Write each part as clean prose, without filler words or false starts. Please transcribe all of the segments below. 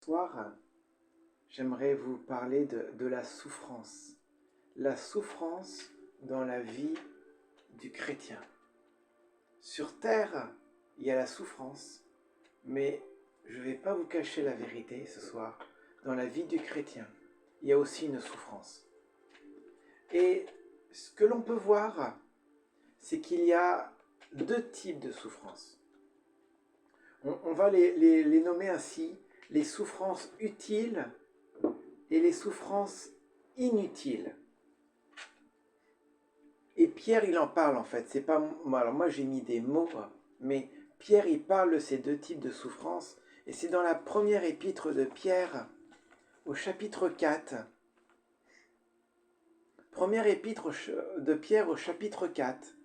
Ce soir, j'aimerais vous parler de la souffrance. La souffrance dans la vie du chrétien. Sur terre, il y a la souffrance, mais je ne vais pas vous cacher la vérité ce soir. Dans la vie du chrétien, il y a aussi une souffrance. Et ce que l'on peut voir, c'est qu'il y a deux types de souffrance. On va les nommer ainsi, les souffrances utiles et les souffrances inutiles. Et Pierre, il en parle en fait. C'est pas moi. Alors moi, j'ai mis des mots, mais Pierre, il parle de ces deux types de souffrances. Et c'est dans la première épître de Pierre, au chapitre 4. Première épître de Pierre au chapitre 4,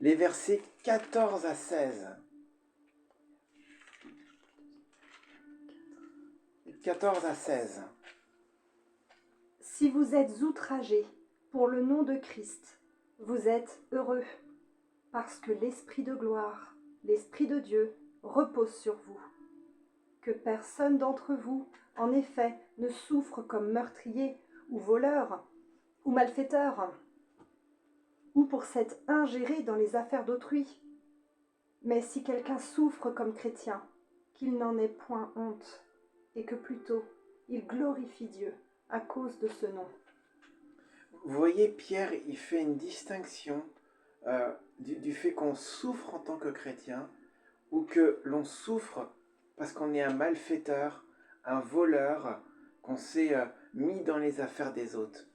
les versets 14 à 16. 14 à 16. Si vous êtes outragés pour le nom de Christ, vous êtes heureux, parce que l'Esprit de gloire, l'Esprit de Dieu, repose sur vous. Que personne d'entre vous, en effet, ne souffre comme meurtrier ou voleur ou malfaiteur, ou pour s'être ingéré dans les affaires d'autrui. Mais si quelqu'un souffre comme chrétien, qu'il n'en ait point honte, et que plutôt il glorifie Dieu à cause de ce nom. Vous voyez, Pierre, il fait une distinction du fait qu'on souffre en tant que chrétien ou que l'on souffre parce qu'on est un malfaiteur, un voleur, qu'on s'est mis dans les affaires des autres.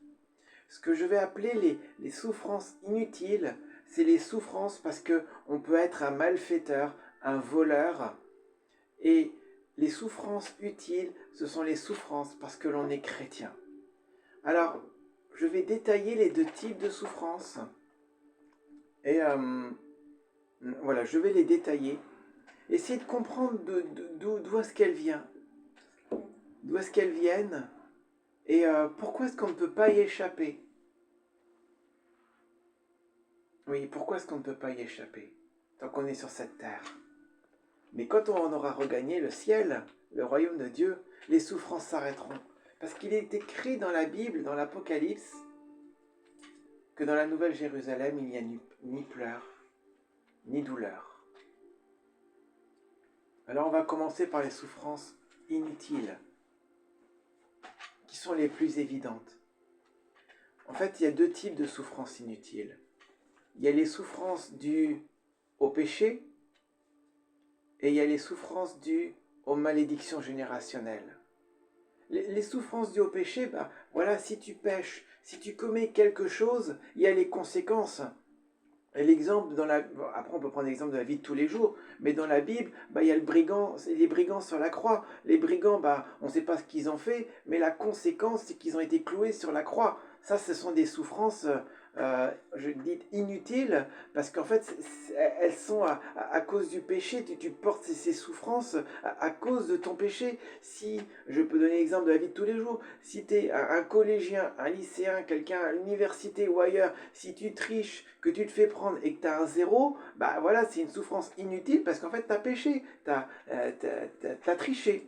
Ce que je vais appeler les souffrances inutiles, c'est les souffrances parce qu'on peut être un malfaiteur, un voleur. Et les souffrances utiles, ce sont les souffrances parce que l'on est chrétien. Alors, je vais détailler les deux types de souffrances. Et voilà, je vais les détailler. Essayez de comprendre d'où est-ce qu'elles viennent. D'où est-ce qu'elles viennent. Et pourquoi est-ce qu'on ne peut pas y échapper. Oui, pourquoi est-ce qu'on ne peut pas y échapper tant qu'on est sur cette terre. Mais quand on aura regagné le ciel, le royaume de Dieu, les souffrances s'arrêteront. Parce qu'il est écrit dans la Bible, dans l'Apocalypse, que dans la Nouvelle Jérusalem, il n'y a ni pleurs, ni douleur. Alors on va commencer par les souffrances inutiles, qui sont les plus évidentes. En fait, il y a deux types de souffrances inutiles. Il y a les souffrances dues au péché, et il y a les souffrances dues aux malédictions générationnelles. Les souffrances dues au péché, voilà, si tu pèches, si tu commets quelque chose, il y a les conséquences. Et l'exemple après on peut prendre l'exemple de la vie de tous les jours, mais dans la Bible, il y a les brigands sur la croix. Les brigands, on ne sait pas ce qu'ils ont fait, mais la conséquence, c'est qu'ils ont été cloués sur la croix. Ça, ce sont des souffrances, je dis inutiles, parce qu'en fait, elles sont à cause du péché. Tu portes ces souffrances à cause de ton péché. Si, je peux donner l'exemple de la vie de tous les jours, si tu es un collégien, un lycéen, quelqu'un à l'université ou ailleurs, si tu triches, que tu te fais prendre et que tu as un zéro, voilà, c'est une souffrance inutile parce qu'en fait, tu as péché, tu as triché.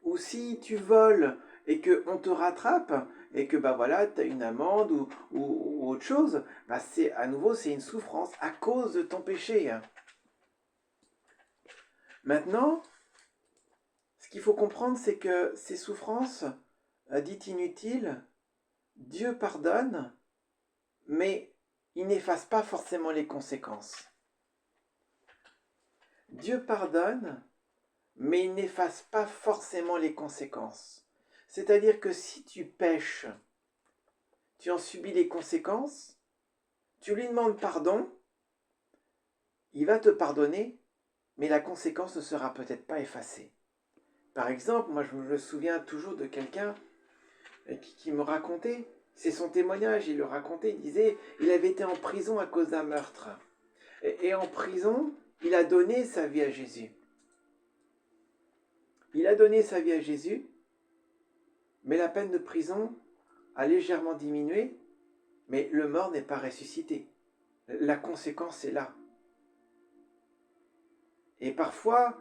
Ou si tu voles et qu'on te rattrape et que voilà, tu as une amende ou autre chose, à nouveau, c'est une souffrance à cause de ton péché. Maintenant, ce qu'il faut comprendre, c'est que ces souffrances dites inutiles, Dieu pardonne, mais il n'efface pas forcément les conséquences. Dieu pardonne, mais il n'efface pas forcément les conséquences. C'est-à-dire que si tu pèches, tu en subis les conséquences, tu lui demandes pardon, il va te pardonner, mais la conséquence ne sera peut-être pas effacée. Par exemple, moi je me souviens toujours de quelqu'un qui me racontait, c'est son témoignage, il le racontait, il disait, il avait été en prison à cause d'un meurtre. Et en prison, il a donné sa vie à Jésus. Il a donné sa vie à Jésus, mais la peine de prison a légèrement diminué, mais le mort n'est pas ressuscité. La conséquence est là. Et parfois,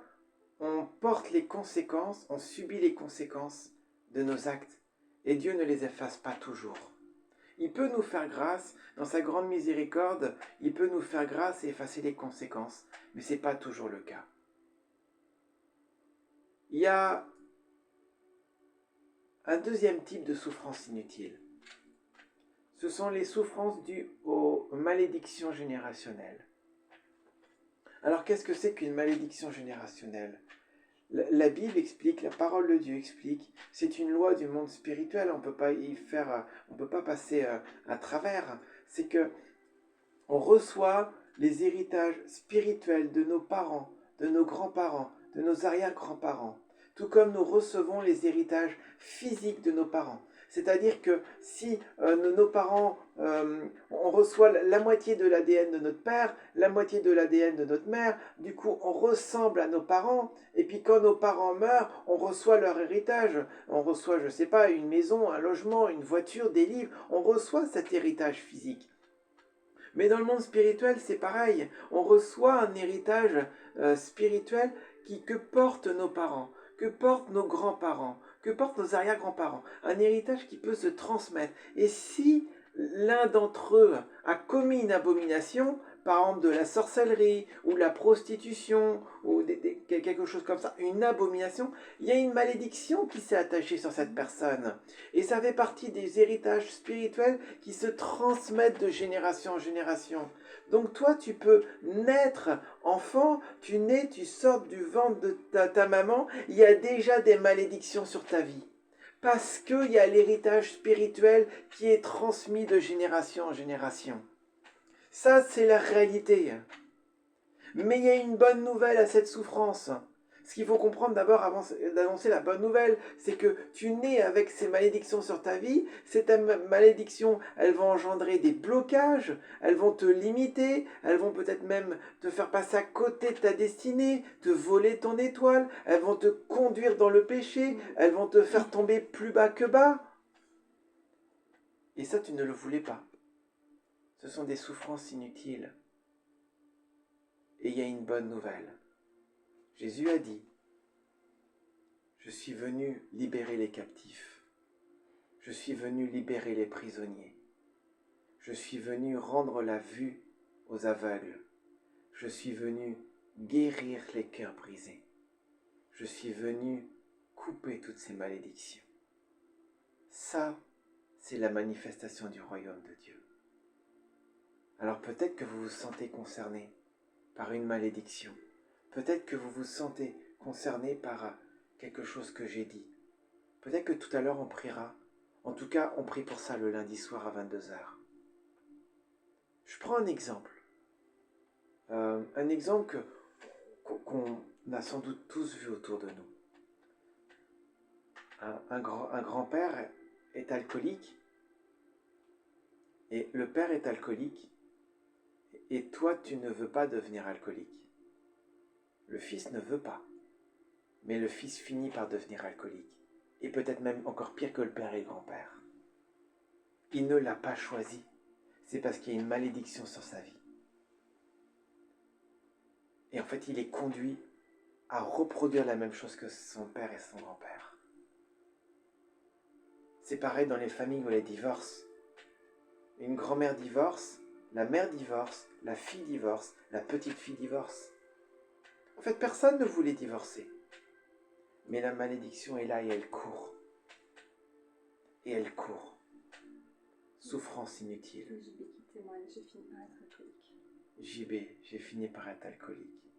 on porte les conséquences, on subit les conséquences de nos actes. Et Dieu ne les efface pas toujours. Il peut nous faire grâce, dans sa grande miséricorde, il peut nous faire grâce et effacer les conséquences, mais ce n'est pas toujours le cas. Il y a un deuxième type de souffrance inutile. Ce sont les souffrances dues aux malédictions générationnelles. Alors qu'est-ce que c'est qu'une malédiction générationnelle ? La Bible explique, la parole de Dieu explique, c'est une loi du monde spirituel, on ne peut pas passer à travers. C'est que on reçoit les héritages spirituels de nos parents, de nos grands-parents, de nos arrière-grands-parents, tout comme nous recevons les héritages physiques de nos parents. C'est-à-dire que si nos parents, on reçoit la moitié de l'ADN de notre père, la moitié de l'ADN de notre mère, du coup on ressemble à nos parents, et puis quand nos parents meurent, on reçoit leur héritage. On reçoit, je ne sais pas, une maison, un logement, une voiture, des livres, on reçoit cet héritage physique. Mais dans le monde spirituel, c'est pareil. On reçoit un héritage spirituel que portent nos parents, que portent nos grands-parents, que portent nos arrière-grands-parents. Un héritage qui peut se transmettre. Et si l'un d'entre eux a commis une abomination, par exemple de la sorcellerie ou de la prostitution ou quelque chose comme ça, une abomination, il y a une malédiction qui s'est attachée sur cette personne. Et ça fait partie des héritages spirituels qui se transmettent de génération en génération. Donc toi, tu peux naître enfant, tu nais, tu sors du ventre de ta maman, il y a déjà des malédictions sur ta vie. Parce qu'il y a l'héritage spirituel qui est transmis de génération en génération. Ça, c'est la réalité. Mais il y a une bonne nouvelle à cette souffrance. Ce qu'il faut comprendre d'abord avant d'annoncer la bonne nouvelle, c'est que tu nais avec ces malédictions sur ta vie. Ces malédictions, elles vont engendrer des blocages, elles vont te limiter, elles vont peut-être même te faire passer à côté de ta destinée, te voler ton étoile, elles vont te conduire dans le péché, elles vont te faire tomber plus bas que bas. Et ça, tu ne le voulais pas. Ce sont des souffrances inutiles. Et il y a une bonne nouvelle. Jésus a dit, je suis venu libérer les captifs. Je suis venu libérer les prisonniers. Je suis venu rendre la vue aux aveugles. Je suis venu guérir les cœurs brisés. Je suis venu couper toutes ces malédictions. Ça, c'est la manifestation du royaume de Dieu. Alors peut-être que vous vous sentez concerné par une malédiction. Peut-être que vous vous sentez concerné par quelque chose que j'ai dit. Peut-être que tout à l'heure on priera. En tout cas, on prie pour ça le lundi soir à 22h. Je prends un exemple. Un exemple qu'on a sans doute tous vu autour de nous. Un grand-père est alcoolique. Et le père est alcoolique. Et toi, tu ne veux pas devenir alcoolique. Le fils ne veut pas. Mais le fils finit par devenir alcoolique. Et peut-être même encore pire que le père et le grand-père. Il ne l'a pas choisi. C'est parce qu'il y a une malédiction sur sa vie. Et en fait, il est conduit à reproduire la même chose que son père et son grand-père. C'est pareil dans les familles où les divorces. Une grand-mère divorce, la mère divorce, la fille divorce, la petite-fille divorce. En fait, personne ne voulait divorcer. Mais la malédiction est là et elle court. Et elle court. Souffrance inutile. JB qui témoigne, j'ai fini par être alcoolique. JB, j'ai fini par être alcoolique.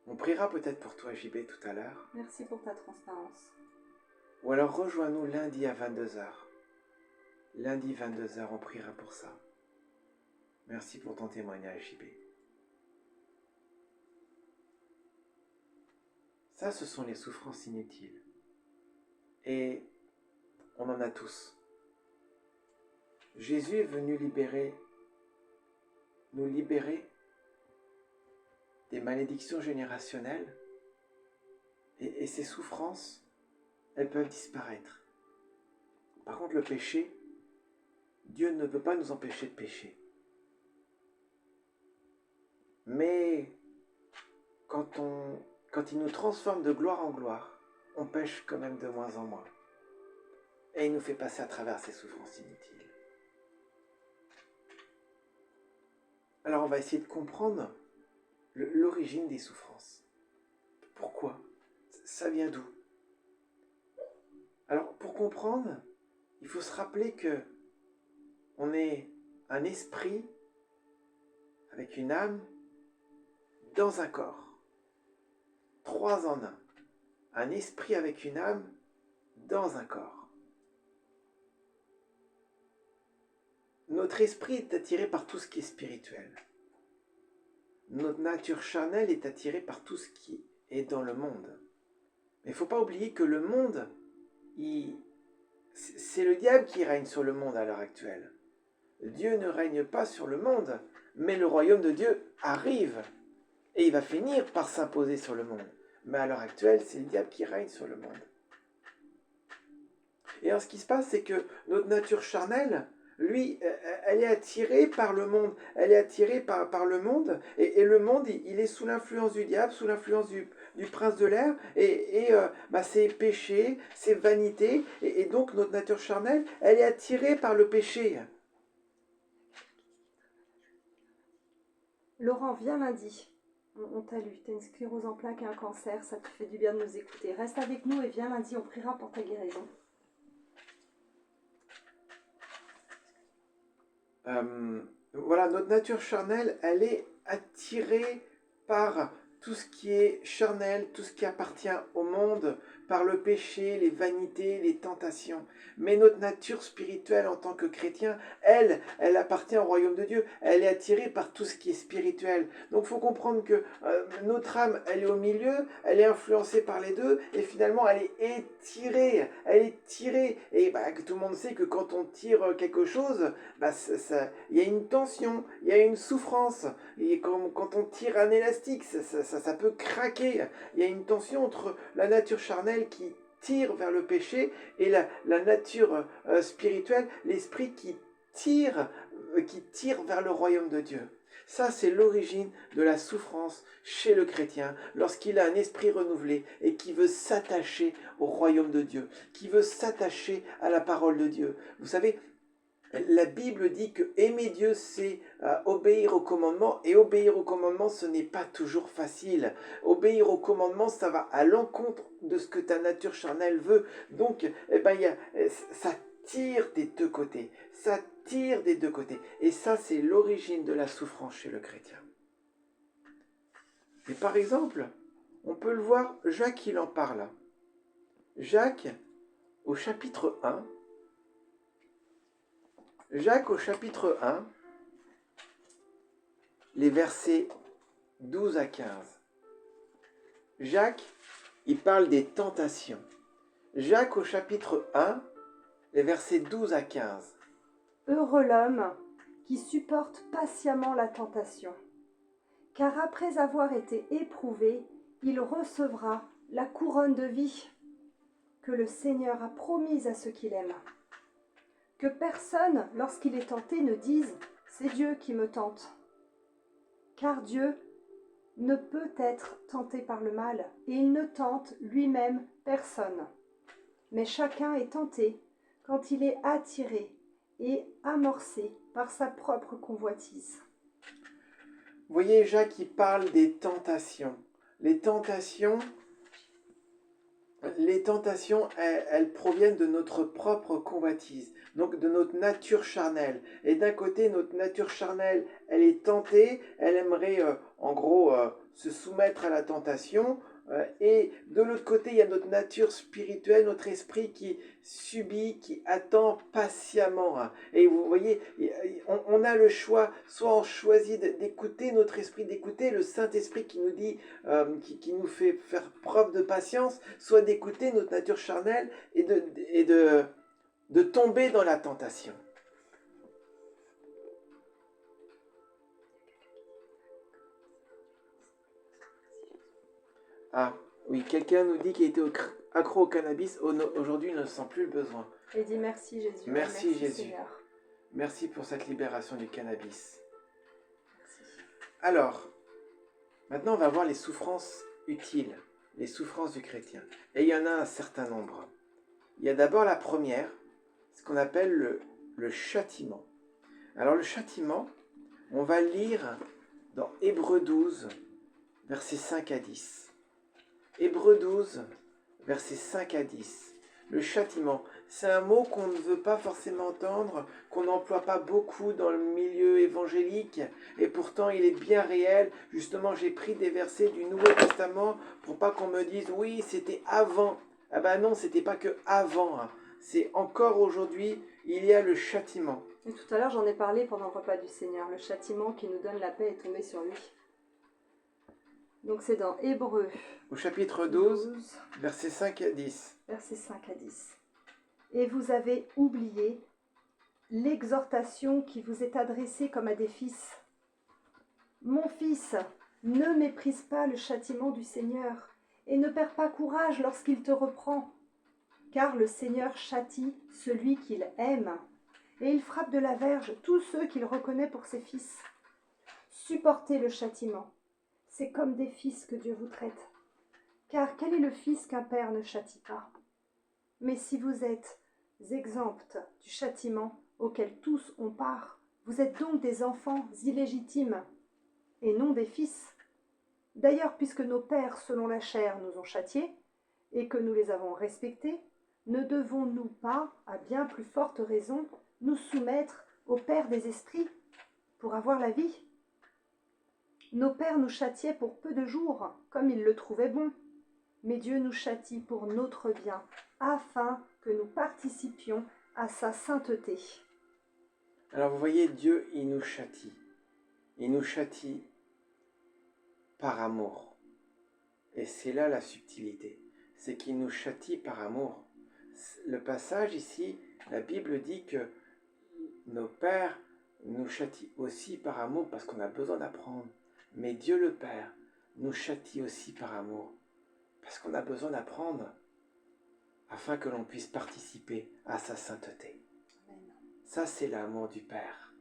On priera peut-être pour toi, JB, tout à l'heure. Merci pour ta transparence. Ou alors rejoins-nous lundi à 22h. Lundi 22h, on priera pour ça. Merci pour ton témoignage, JB. Ça, ce sont les souffrances inutiles. Et on en a tous. Jésus est venu nous libérer des malédictions générationnelles. Et ces souffrances, elles peuvent disparaître. Par contre, le péché, Dieu ne peut pas nous empêcher de pécher. Mais quand il nous transforme de gloire en gloire, on pêche quand même de moins en moins. Et il nous fait passer à travers ces souffrances inutiles. Alors on va essayer de comprendre l'origine des souffrances. Pourquoi? Ça vient d'où? Alors pour comprendre, il faut se rappeler que on est un esprit avec une âme dans un corps. 3 en 1. Un esprit avec une âme dans un corps. Notre esprit est attiré par tout ce qui est spirituel. Notre nature charnelle est attirée par tout ce qui est dans le monde. Mais il ne faut pas oublier que le monde, c'est le diable qui règne sur le monde à l'heure actuelle. Dieu ne règne pas sur le monde, mais le royaume de Dieu arrive. Et il va finir par s'imposer sur le monde. Mais à l'heure actuelle, c'est le diable qui règne sur le monde. Et alors ce qui se passe, c'est que notre nature charnelle, lui, elle est attirée par le monde. Elle est attirée par le monde. Et le monde, il est sous l'influence du diable, sous l'influence du prince de l'air. Et c'est péché, c'est vanité. Et donc notre nature charnelle, elle est attirée par le péché. Laurent, viens lundi. On t'a lu, t'as une sclérose en plaques et un cancer, ça te fait du bien de nous écouter. Reste avec nous et viens lundi, on priera pour ta guérison. Voilà, notre nature charnelle, elle est attirée par tout ce qui est charnel, tout ce qui appartient au monde, par le péché, les vanités, les tentations. Mais notre nature spirituelle en tant que chrétien, elle appartient au royaume de Dieu. Elle est attirée par tout ce qui est spirituel. Donc il faut comprendre que notre âme, elle est au milieu, elle est influencée par les deux, et finalement elle est étirée. Elle est tirée. Et tout le monde sait que quand on tire quelque chose, il y a une tension, il y a une souffrance. Et quand on tire un élastique, ça peut craquer. Il y a une tension entre la nature charnelle qui tire vers le péché et la nature spirituelle, l'esprit qui tire vers le royaume de Dieu. Ça, c'est l'origine de la souffrance chez le chrétien lorsqu'il a un esprit renouvelé et qui veut s'attacher au royaume de Dieu, qui veut s'attacher à la parole de Dieu. Vous savez, la Bible dit que aimer Dieu, c'est obéir aux commandements, et obéir aux commandements, ce n'est pas toujours facile. Obéir aux commandements, ça va à l'encontre de ce que ta nature charnelle veut. Donc, ça tire des deux côtés. Ça tire des deux côtés. Et ça, c'est l'origine de la souffrance chez le chrétien. Et par exemple, on peut le voir, Jacques, il en parle. Jacques, au chapitre 1, Jacques au chapitre 1, les versets 12 à 15. Jacques, il parle des tentations. Jacques au chapitre 1, les versets 12 à 15. Heureux l'homme qui supporte patiemment la tentation, car après avoir été éprouvé, il recevra la couronne de vie que le Seigneur a promise à ceux qu'il aime. Que personne, lorsqu'il est tenté, ne dise « c'est Dieu qui me tente ». Car Dieu ne peut être tenté par le mal, et il ne tente lui-même personne. Mais chacun est tenté quand il est attiré et amorcé par sa propre convoitise. Vous voyez, Jacques, il parle des tentations. Les tentations, elles proviennent de notre propre convoitise, donc de notre nature charnelle. Et d'un côté, notre nature charnelle, elle est tentée, elle aimerait se soumettre à la tentation. Et de l'autre côté, il y a notre nature spirituelle, notre esprit qui subit, qui attend patiemment. Et vous voyez, on a le choix, soit on choisit d'écouter notre esprit, d'écouter le Saint-Esprit qui nous dit, qui nous fait faire preuve de patience, soit d'écouter notre nature charnelle et de tomber dans la tentation. Ah, oui, quelqu'un nous dit qu'il était accro au cannabis, aujourd'hui il ne sent plus le besoin. Et dit merci Jésus. Merci Jésus. Seigneur. Merci pour cette libération du cannabis. Merci. Alors, Maintenant, on va voir les souffrances utiles, les souffrances du chrétien. Et il y en a un certain nombre. Il y a d'abord la première, ce qu'on appelle le châtiment. Alors le châtiment, on va le lire dans Hébreux 12, versets 5 à 10. Hébreux 12, versets 5 à 10. Le châtiment, c'est un mot qu'on ne veut pas forcément entendre, qu'on n'emploie pas beaucoup dans le milieu évangélique, et pourtant il est bien réel. Justement, j'ai pris des versets du Nouveau Testament pour pas qu'on me dise oui, c'était avant. Ah ben non, c'était pas que avant, hein. C'est encore aujourd'hui, il y a le châtiment. Et tout à l'heure, j'en ai parlé pendant le repas du Seigneur. Le châtiment qui nous donne la paix est tombé sur lui. Donc c'est dans Hébreux Au chapitre 12, versets 5 à 10. Versets 5 à 10. Et vous avez oublié l'exhortation qui vous est adressée comme à des fils. Mon fils, ne méprise pas le châtiment du Seigneur et ne perds pas courage lorsqu'il te reprend. Car le Seigneur châtie celui qu'il aime et il frappe de la verge tous ceux qu'il reconnaît pour ses fils. Supportez le châtiment. C'est comme des fils que Dieu vous traite. Car quel est le fils qu'un père ne châtie pas? Mais si vous êtes exempts du châtiment auquel tous ont part, vous êtes donc des enfants illégitimes et non des fils. D'ailleurs, puisque nos pères selon la chair nous ont châtiés et que nous les avons respectés, ne devons-nous pas, à bien plus forte raison, nous soumettre au Père des esprits pour avoir la vie? Nos pères nous châtiaient pour peu de jours, comme ils le trouvaient bon. Mais Dieu nous châtie pour notre bien, afin que nous participions à sa sainteté. Alors vous voyez, Dieu, il nous châtie. Il nous châtie par amour. Et c'est là la subtilité. C'est qu'il nous châtie par amour. Le passage ici, la Bible dit que nos pères nous châtient aussi par amour parce qu'on a besoin d'apprendre. Mais Dieu le Père nous châtie aussi par amour parce qu'on a besoin d'apprendre afin que l'on puisse participer à sa sainteté. Amen. Ça, c'est l'amour du Père.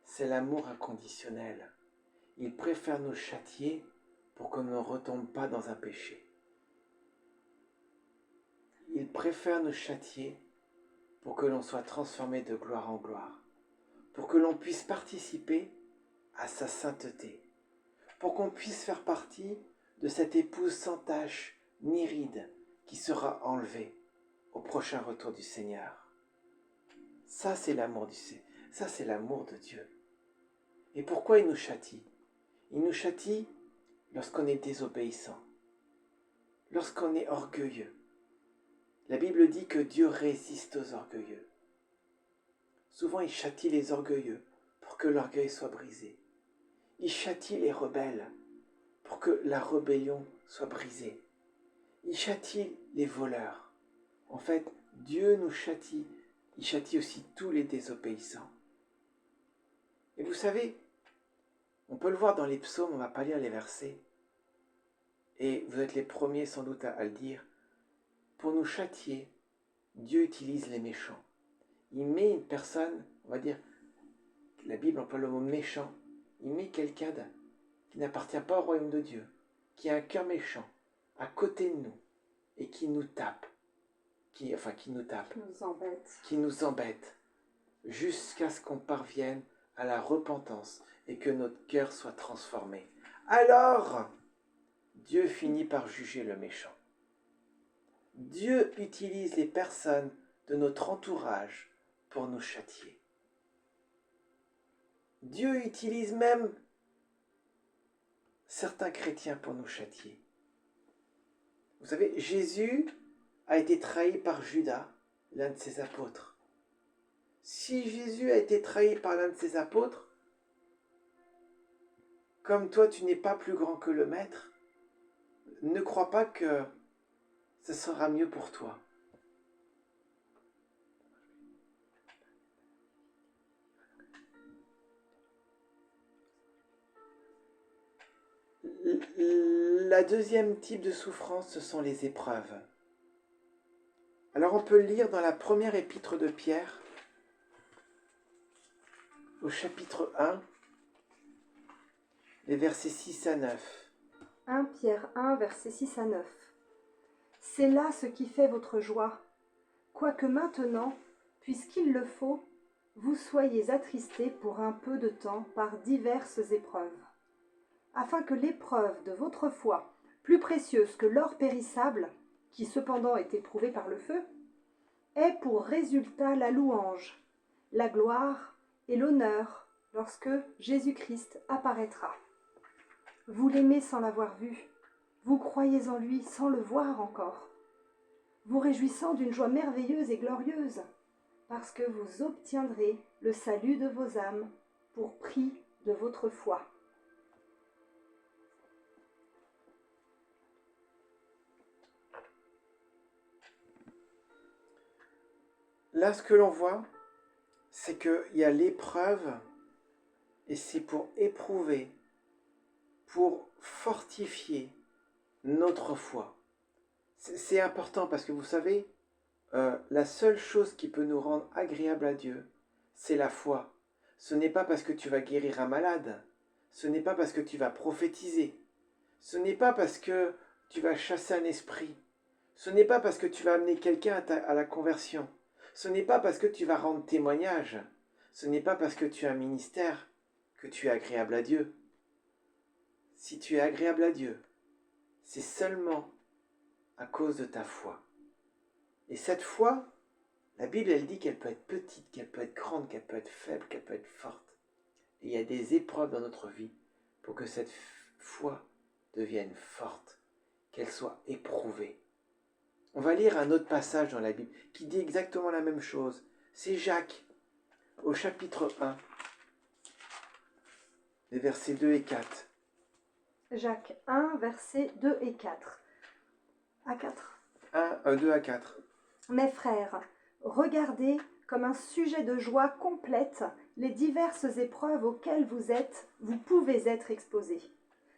C'est l'amour inconditionnel. Il préfère nous châtier pour qu'on ne retombe pas dans un péché. Il préfère nous châtier pour que l'on soit transformé de gloire en gloire, pour que l'on puisse participer à sa sainteté, pour qu'on puisse faire partie de cette épouse sans tache ni ride qui sera enlevée au prochain retour du Seigneur. Ça, c'est l'amour du Seigneur. Ça, c'est l'amour de Dieu. Et pourquoi il nous châtie? Il nous châtie lorsqu'on est désobéissant, lorsqu'on est orgueilleux. La Bible dit que Dieu résiste aux orgueilleux. Souvent, il châtie les orgueilleux pour que l'orgueil soit brisé. Il châtie les rebelles pour que la rébellion soit brisée. Il châtie les voleurs. En fait, Dieu nous châtie. Il châtie aussi tous les désobéissants. Et vous savez, on peut le voir dans les psaumes, on ne va pas lire les versets. Et vous êtes les premiers sans doute à le dire. Pour nous châtier, Dieu utilise les méchants. Il met une personne, on va dire, la Bible emploie le mot méchant, il met quelqu'un qui n'appartient pas au royaume de Dieu, qui a un cœur méchant, à côté de nous, et qui nous tape, qui nous embête, jusqu'à ce qu'on parvienne à la repentance et que notre cœur soit transformé. Alors, Dieu finit par juger le méchant. Dieu utilise les personnes de notre entourage pour nous châtier. Dieu utilise même certains chrétiens pour nous châtier. Vous savez, Jésus a été trahi par Judas, l'un de ses apôtres. Si Jésus a été trahi par l'un de ses apôtres, comme toi tu n'es pas plus grand que le Maître, ne crois pas que ce sera mieux pour toi. La deuxième type de souffrance, ce sont les épreuves. Alors on peut le lire dans la première épître de Pierre, au chapitre 1, les versets 6 à 9. 1 Pierre 1, versets 6 à 9. C'est là ce qui fait votre joie, quoique maintenant, puisqu'il le faut, vous soyez attristés pour un peu de temps par diverses épreuves, afin que l'épreuve de votre foi, plus précieuse que l'or périssable, qui cependant est éprouvé par le feu, ait pour résultat la louange, la gloire et l'honneur lorsque Jésus-Christ apparaîtra. Vous l'aimez sans l'avoir vu, vous croyez en lui sans le voir encore, vous réjouissant d'une joie merveilleuse et glorieuse, parce que vous obtiendrez le salut de vos âmes pour prix de votre foi. Là, ce que l'on voit, c'est qu'il y a l'épreuve, et c'est pour éprouver, pour fortifier notre foi. C'est important parce que vous savez, la seule chose qui peut nous rendre agréables à Dieu, c'est la foi. Ce n'est pas parce que tu vas guérir un malade, ce n'est pas parce que tu vas prophétiser, ce n'est pas parce que tu vas chasser un esprit, ce n'est pas parce que tu vas amener quelqu'un à la conversion, ce n'est pas parce que tu vas rendre témoignage, ce n'est pas parce que tu as un ministère que tu es agréable à Dieu. Si tu es agréable à Dieu, c'est seulement à cause de ta foi. Et cette foi, la Bible, elle dit qu'elle peut être petite, qu'elle peut être grande, qu'elle peut être faible, qu'elle peut être forte. Et il y a des épreuves dans notre vie pour que cette foi devienne forte, qu'elle soit éprouvée. On va lire un autre passage dans la Bible qui dit exactement la même chose. C'est Jacques, au chapitre 1, les versets 2 et 4. Jacques 1, versets 2 et 4. À 4. 2 à 4. Mes frères, regardez comme un sujet de joie complète les diverses épreuves auxquelles vous pouvez être exposés,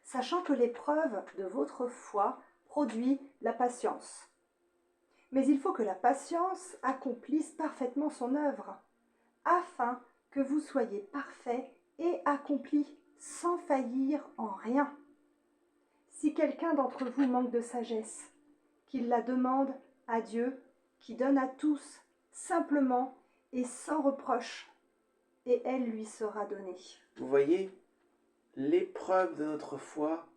sachant que l'épreuve de votre foi produit la patience. Mais il faut que la patience accomplisse parfaitement son œuvre, afin que vous soyez parfaits et accomplis, sans faillir en rien. Si quelqu'un d'entre vous manque de sagesse, qu'il la demande à Dieu, qui donne à tous, simplement et sans reproche, et elle lui sera donnée. Vous voyez, l'épreuve de notre foi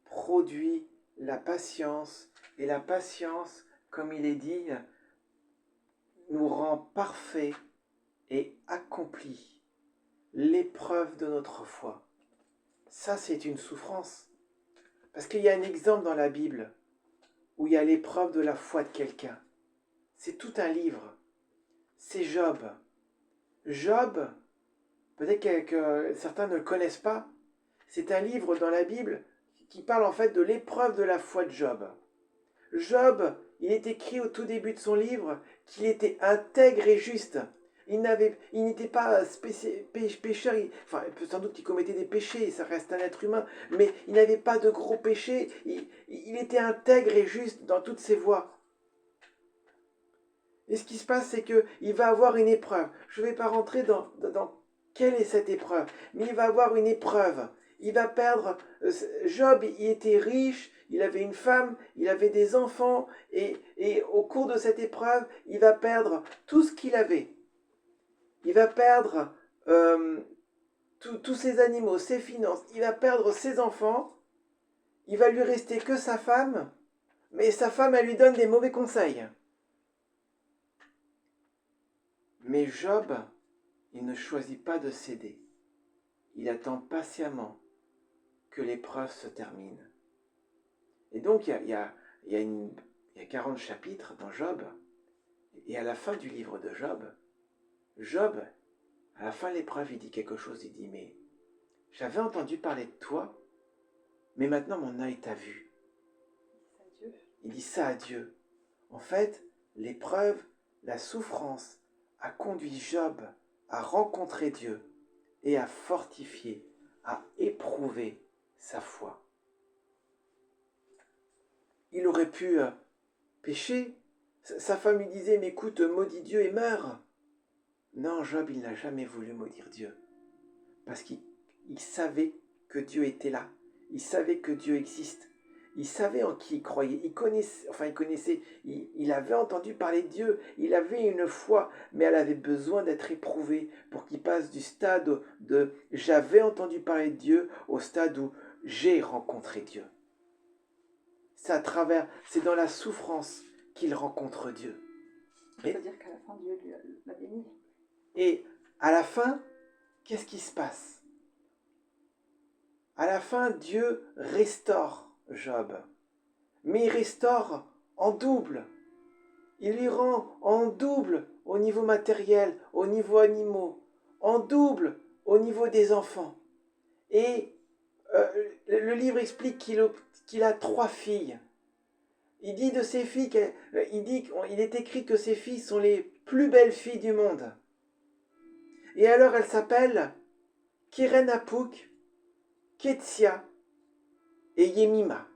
produit la patience, et la patience, comme il est dit, nous rend parfaits et accomplis. L'épreuve de notre foi. Ça, c'est une souffrance. Parce qu'il y a un exemple dans la Bible où il y a l'épreuve de la foi de quelqu'un. C'est tout un livre. C'est Job. Job, peut-être que certains ne le connaissent pas, c'est un livre dans la Bible qui parle en fait de l'épreuve de la foi de Job. Job, il est écrit au tout début de son livre qu'il était intègre et juste. Il n'était pas pécheur, sans doute qu'il commettait des péchés, ça reste un être humain, mais il n'avait pas de gros péchés, il était intègre et juste dans toutes ses voies. Et ce qui se passe, c'est qu'il va avoir une épreuve. Je ne vais pas rentrer dans quelle est cette épreuve, mais il va avoir une épreuve. Il va perdre. Job, il était riche, il avait une femme, il avait des enfants, et au cours de cette épreuve, il va perdre tout ce qu'il avait. Il va perdre tous ses animaux, ses finances, il va perdre ses enfants, il va lui rester que sa femme, mais sa femme, elle lui donne des mauvais conseils. Mais Job, il ne choisit pas de céder. Il attend patiemment que l'épreuve se termine. Et donc, il y a 40 chapitres dans Job. Et à la fin du livre de Job, à la fin de l'épreuve, il dit quelque chose. Il dit, mais j'avais entendu parler de toi, mais maintenant mon œil t'a vu. Il dit ça à Dieu. En fait, l'épreuve, la souffrance a conduit Job à rencontrer Dieu et à fortifier, à éprouver sa foi. Il aurait pu pécher. Sa femme lui disait, mais écoute, maudis Dieu et meurs. Non, Job, il n'a jamais voulu maudire Dieu. Parce qu'il savait que Dieu était là. Il savait que Dieu existe. Il savait en qui il croyait. Il avait entendu parler de Dieu. Il avait une foi, mais elle avait besoin d'être éprouvée pour qu'il passe du stade de j'avais entendu parler de Dieu au stade où j'ai rencontré Dieu. C'est dans la souffrance qu'il rencontre Dieu. Ça veut dire qu'à la fin, Dieu l'a béni. Et à la fin, qu'est-ce qui se passe? À la fin, Dieu restaure Job. Mais il restaure en double. Il lui rend en double au niveau matériel, au niveau animaux, en double au niveau des enfants. Et le livre explique qu'il a 3 filles. Il dit de ses filles, il est écrit que ses filles sont les plus belles filles du monde. Et alors elles s'appellent Kirenapuk, Ketsia et Yemima.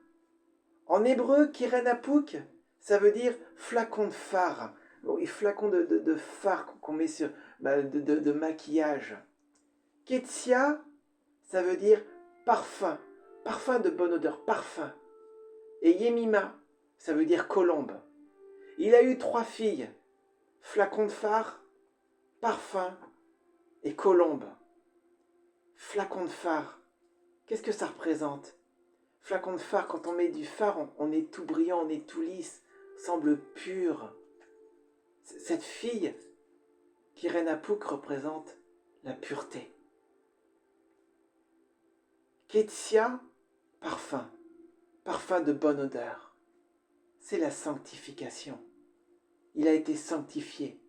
En hébreu, Kirenapuk, ça veut dire flacon de phare, et flacon de phare qu'on met sur, de maquillage. Ketsia, ça veut dire parfum, parfum de bonne odeur, parfum. Et Yemima, ça veut dire colombe. Il a eu 3 filles, flacon de phare, parfum et colombe. Flacon de phare, qu'est-ce que ça représente? Flacon de phare, quand on met du phare, on est tout brillant, on est tout lisse, semble pur. Cette fille, Kirenapuk, représente la pureté. Ketsia, parfum, parfum de bonne odeur. C'est la sanctification. Il a été sanctifié.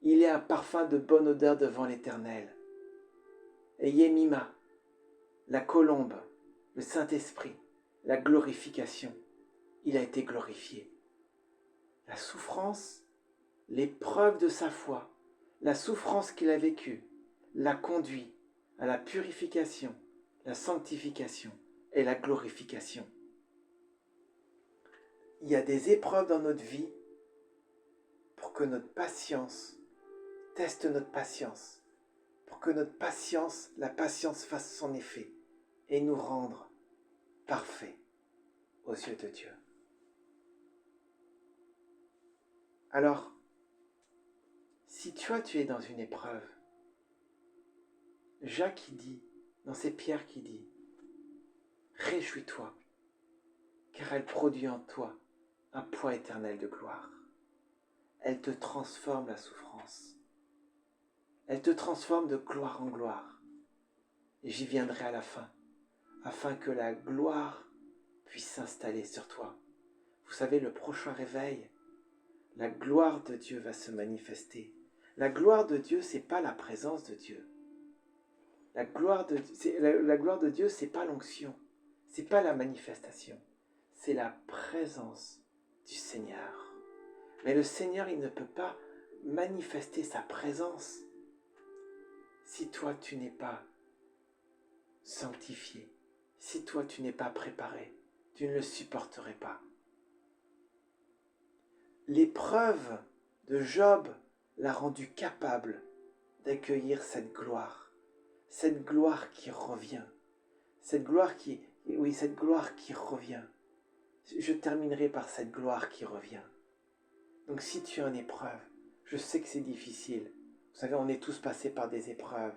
Il est un parfum de bonne odeur devant l'Éternel. Et Yemima, la colombe, le Saint-Esprit, la glorification. Il a été glorifié. La souffrance, l'épreuve de sa foi, la souffrance qu'il a vécue, l'a conduit à la purification, la sanctification et la glorification. Il y a des épreuves dans notre vie pour que notre patience teste notre patience, pour que notre patience, la patience fasse son effet et nous rendre parfaits aux yeux de Dieu. Alors, si toi tu es dans une épreuve, Jacques dit, dans ses pierres qui dit, réjouis-toi, car elle produit en toi un poids éternel de gloire. Elle te transforme la souffrance. Elle te transforme de gloire en gloire. Et j'y viendrai à la fin, afin que la gloire puisse s'installer sur toi. Vous savez, le prochain réveil, la gloire de Dieu va se manifester. La gloire de Dieu, c'est pas la présence de Dieu. La gloire de Dieu, c'est pas l'onction, c'est pas la manifestation, c'est la présence du Seigneur. Mais le Seigneur, il ne peut pas manifester sa présence si toi tu n'es pas sanctifié, si toi tu n'es pas préparé, tu ne le supporterais pas. L'épreuve de Job l'a rendu capable d'accueillir cette gloire qui revient, cette gloire qui revient. Je terminerai par cette gloire qui revient. Donc si tu es en épreuve, je sais que c'est difficile. Vous savez, on est tous passés par des épreuves.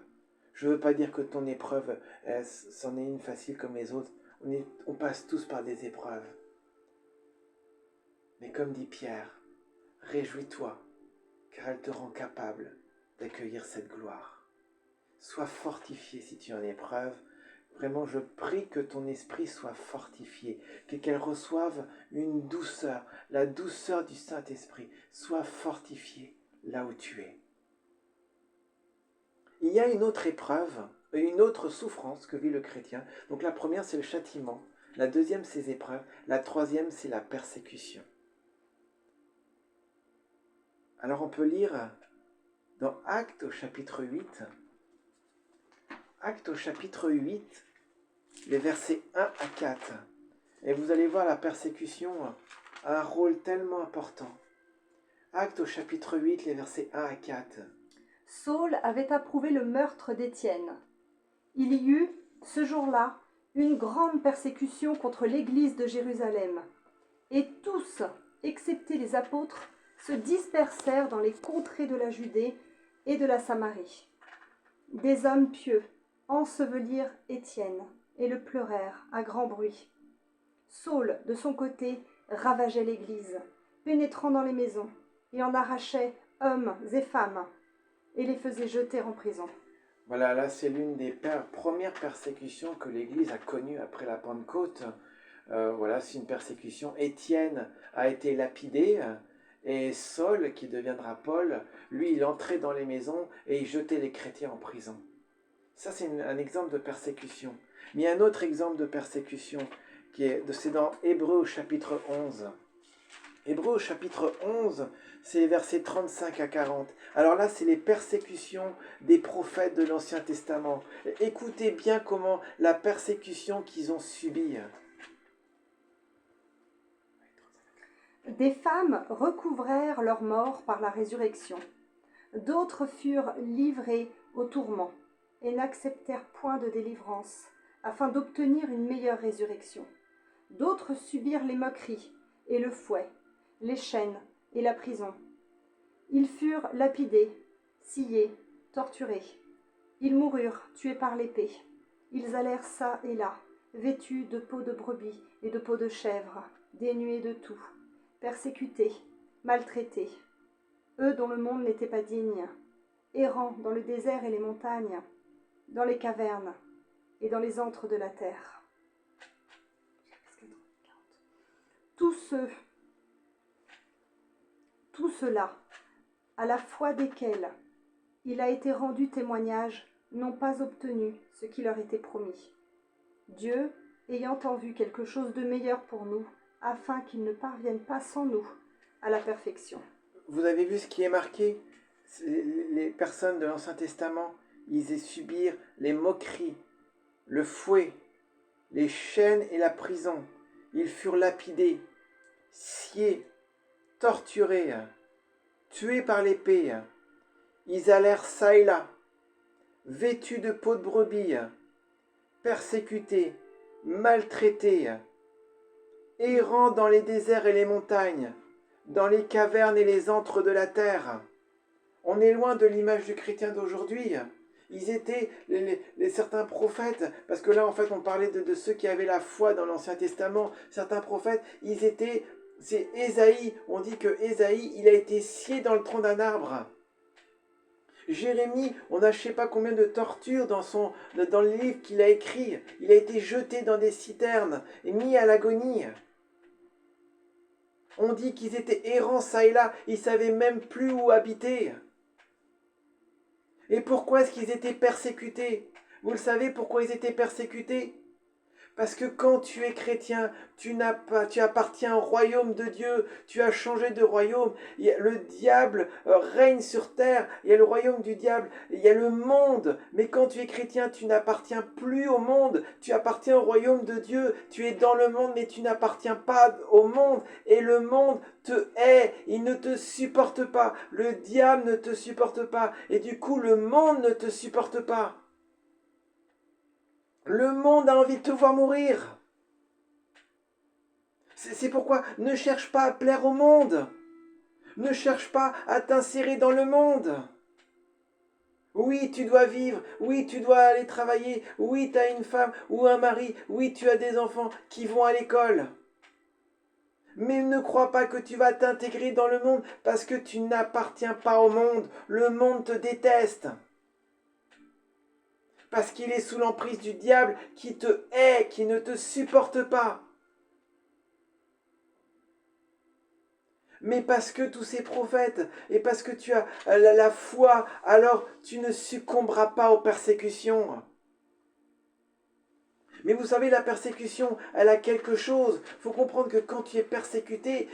Je ne veux pas dire que ton épreuve, c'en est une facile comme les autres. On passe tous par des épreuves. Mais comme dit Pierre, réjouis-toi, car elle te rend capable d'accueillir cette gloire. Sois fortifié si tu es en épreuve. Vraiment, je prie que ton esprit soit fortifié, qu'elle reçoive une douceur, la douceur du Saint-Esprit. Sois fortifié là où tu es. Il y a une autre épreuve, une autre souffrance que vit le chrétien. Donc la première, c'est le châtiment. La deuxième, c'est les épreuves. La troisième, c'est la persécution. Alors on peut lire dans Actes au chapitre 8, Actes au chapitre 8, les versets 1 à 4. Et vous allez voir, la persécution a un rôle tellement important. Actes au chapitre 8, les versets 1 à 4. Saul avait approuvé le meurtre d'Étienne. Il y eut, ce jour-là, une grande persécution contre l'Église de Jérusalem. Et tous, excepté les apôtres, se dispersèrent dans les contrées de la Judée et de la Samarie. Des hommes pieux ensevelirent Étienne et le pleurèrent à grand bruit. Saul, de son côté, ravageait l'Église, pénétrant dans les maisons, et en arrachait hommes et femmes, et les faisait jeter en prison. Voilà, là c'est l'une des premières persécutions que l'Église a connues après la Pentecôte. Voilà, c'est une persécution. Étienne a été lapidé et Saul, qui deviendra Paul, lui, il entrait dans les maisons et il jetait les chrétiens en prison. Ça, c'est un exemple de persécution. Mais il y a un autre exemple de persécution, c'est dans Hébreux au chapitre 11. Hébreux au chapitre 11, c'est les versets 35 à 40. Alors là, c'est les persécutions des prophètes de l'Ancien Testament. Écoutez bien comment la persécution qu'ils ont subie. Des femmes recouvrèrent leur mort par la résurrection. D'autres furent livrées au tourment et n'acceptèrent point de délivrance, afin d'obtenir une meilleure résurrection. D'autres subirent les moqueries et le fouet, les chaînes et la prison. Ils furent lapidés, sciés, torturés. Ils moururent, tués par l'épée. Ils allèrent çà et là, vêtus de peaux de brebis et de peaux de chèvre, dénués de tout, persécutés, maltraités. Eux dont le monde n'était pas digne, errant dans le désert et les montagnes, dans les cavernes et dans les antres de la terre. Tous ceux-là, à la foi desquels il a été rendu témoignage, n'ont pas obtenu ce qui leur était promis. Dieu, ayant en vue quelque chose de meilleur pour nous, afin qu'ils ne parviennent pas sans nous à la perfection. Vous avez vu ce qui est marqué? Les personnes de l'Ancien Testament, ils subirent les moqueries, le fouet, les chaînes et la prison. Ils furent lapidés, sciés, torturés, tués par l'épée. Ils allèrent çà et là, vêtus de peaux de brebis, persécutés, maltraités, errant dans les déserts et les montagnes, dans les cavernes et les antres de la terre. On est loin de l'image du chrétien d'aujourd'hui. Ils étaient certains prophètes, parce que là en fait on parlait de ceux qui avaient la foi dans l'Ancien Testament. Certains prophètes, c'est Ésaïe, on dit que Ésaïe, il a été scié dans le tronc d'un arbre. Jérémie, on a je ne sais pas combien de tortures dans le livre qu'il a écrit. Il a été jeté dans des citernes et mis à l'agonie. On dit qu'ils étaient errants çà et là, ils ne savaient même plus où habiter. Et pourquoi est-ce qu'ils étaient persécutés? Vous le savez pourquoi ils étaient persécutés? Parce que quand tu es chrétien, tu appartiens au royaume de Dieu, tu as changé de royaume. Le diable règne sur terre, il y a le royaume du diable, il y a le monde. Mais quand tu es chrétien, tu n'appartiens plus au monde, tu appartiens au royaume de Dieu. Tu es dans le monde, mais tu n'appartiens pas au monde. Et le monde te hait, il ne te supporte pas. Le diable ne te supporte pas. Et du coup, le monde ne te supporte pas. Le monde a envie de te voir mourir. C'est pourquoi ne cherche pas à plaire au monde. Ne cherche pas à t'insérer dans le monde. Oui, tu dois vivre. Oui, tu dois aller travailler. Oui, tu as une femme ou un mari. Oui, tu as des enfants qui vont à l'école. Mais ne crois pas que tu vas t'intégrer dans le monde parce que tu n'appartiens pas au monde. Le monde te déteste. Parce qu'il est sous l'emprise du diable qui te hait, qui ne te supporte pas. Mais parce que tous ces prophètes, et parce que tu as la foi, alors tu ne succomberas pas aux persécutions. Mais vous savez, la persécution, elle a quelque chose. Il faut comprendre que quand tu es persécuté,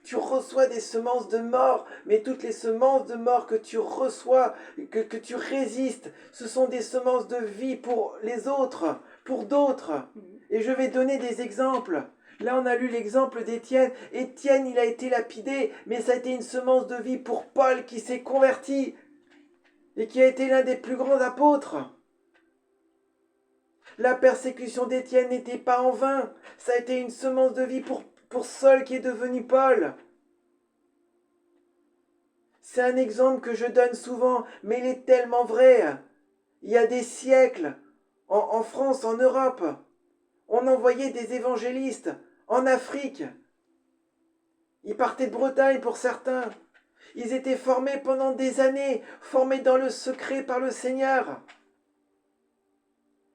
tu reçois des semences de mort. Mais toutes les semences de mort que tu reçois, que tu résistes, ce sont des semences de vie pour les autres, pour d'autres. Et je vais donner des exemples. Là, on a lu l'exemple d'Étienne. Étienne, il a été lapidé, mais ça a été une semence de vie pour Paul qui s'est converti et qui a été l'un des plus grands apôtres. La persécution d'Étienne n'était pas en vain. Ça a été une semence de vie pour Saul qui est devenu Paul. C'est un exemple que je donne souvent, mais il est tellement vrai. Il y a des siècles, en France, en Europe, on envoyait des évangélistes en Afrique. Ils partaient de Bretagne pour certains. Ils étaient formés pendant des années, formés dans le secret par le Seigneur.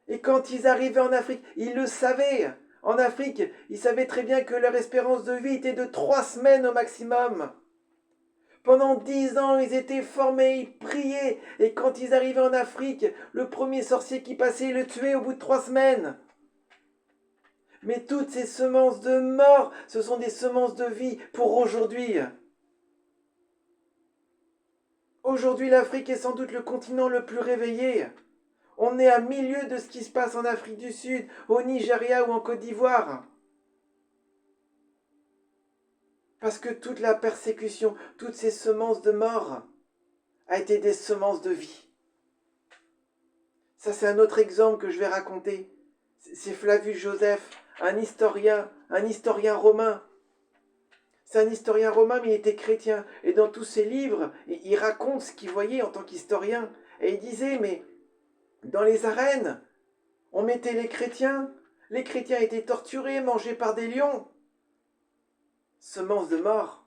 Et quand ils arrivaient en Afrique, ils le savaient. En Afrique, ils savaient très bien que leur espérance de vie était de 3 semaines au maximum. Pendant 10 ans, ils étaient formés, ils priaient. Et quand ils arrivaient en Afrique, le premier sorcier qui passait, ils le tuaient au bout de 3 semaines. Mais toutes ces semences de mort, ce sont des semences de vie pour aujourd'hui. Aujourd'hui, l'Afrique est sans doute le continent le plus réveillé. On est à milieu de ce qui se passe en Afrique du Sud, au Nigeria ou en Côte d'Ivoire. Parce que toute la persécution, toutes ces semences de mort, a été des semences de vie. Ça, c'est un autre exemple que je vais raconter. C'est Flavius Joseph, un historien romain. C'est un historien romain, mais il était chrétien. Et dans tous ses livres, il raconte ce qu'il voyait en tant qu'historien. Et il disait, mais dans les arènes, on mettait les chrétiens étaient torturés, mangés par des lions. Semence de mort.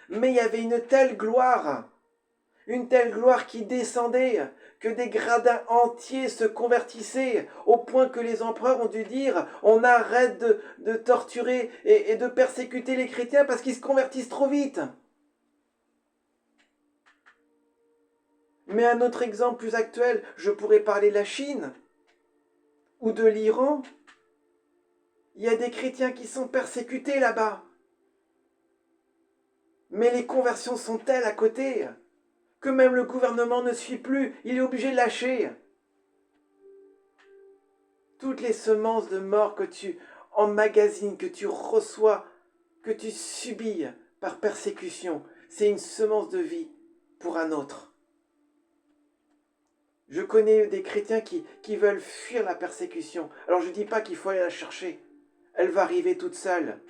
Mais il y avait une telle gloire qui descendait, que des gradins entiers se convertissaient, au point que les empereurs ont dû dire, on arrête de torturer et de persécuter les chrétiens parce qu'ils se convertissent trop vite. Mais un autre exemple plus actuel, je pourrais parler de la Chine ou de l'Iran. Il y a des chrétiens qui sont persécutés là-bas. Mais les conversions sont telles à côté que même le gouvernement ne suit plus, il est obligé de lâcher. Toutes les semences de mort que tu emmagasines, que tu reçois, que tu subis par persécution, c'est une semence de vie pour un autre. Je connais des chrétiens qui veulent fuir la persécution. Alors je ne dis pas qu'il faut aller la chercher. Elle va arriver toute seule.